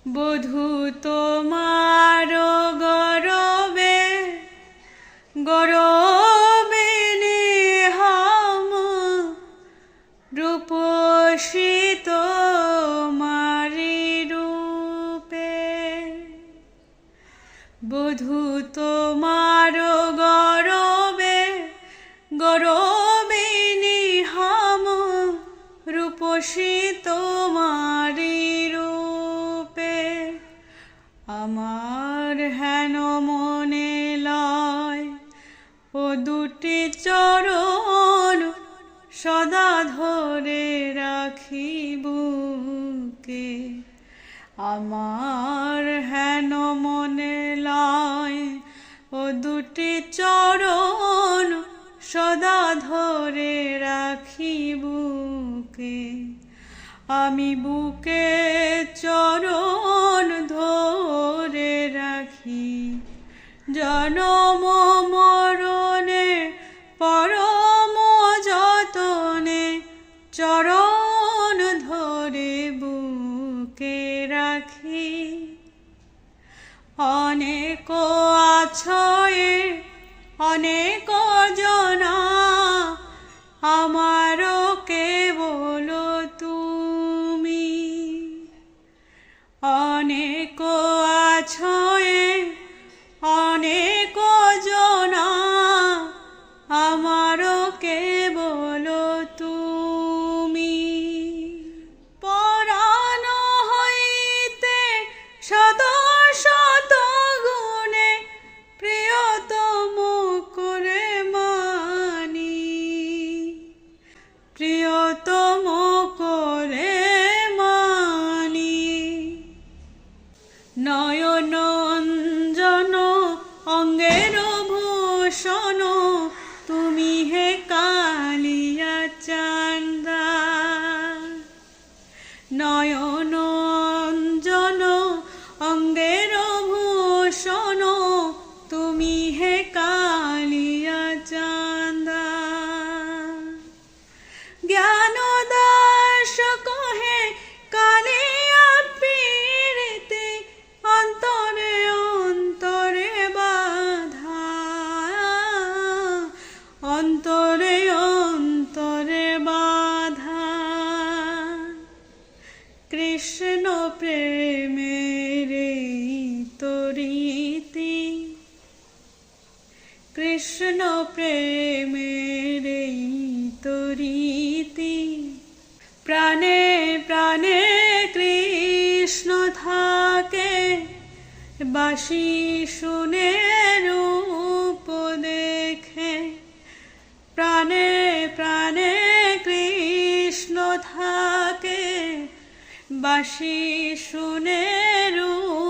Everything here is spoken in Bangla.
বধূ তোমার গরবে গরবে নেহাম রূপসী তোমারি রূপে। বধূ তোমার গরবে গরবে নেহাম রূপসী তোমারি রূপে। আমার হেন মনে লয় ও দুটি চরণ সদা ধরে রাখি বুকে। আমার হেন মনে লয় ও দুটি চরণ সদা ধরে রাখি বুকে। আমি বুকে চরণ ধরে রাখি জনম মরণে পরম যতনে চরণ ধরে বুকে রাখি। অনেক আছয়ে অনেক জনা আমারও কেবল তুমি। অনেক আছয়ে অনেক জনা আমারও কেবল তুমি। পরাণ হইতে শত শত গুণে প্রিয়তম করে মানি। প্রিয়তম করে মানি। নয়ন অঞ্জন অঙ্গের ভূষণ তুমি হে কালিয়া চান্দা। নয়ন অঞ্জন অঙ্গের ভূষণ তুমি হে কালিয়া চান্দা। জ্ঞান দাস কহে কালিয়া পীড়িতে অন্তরে অন্তরে বাধা। অন্তরে অন্তরে বাধা। কৃষ্ণ প্রেমের তরিতে কৃষ্ণ প্রেমের তরিতে প্রাণে প্রাণে কৃষ্ণ থাকে। বাঁশি শুনে রূপ দেখে প্রাণে প্রাণে কৃষ্ণ থাকে। বাঁশি শুনে রূপ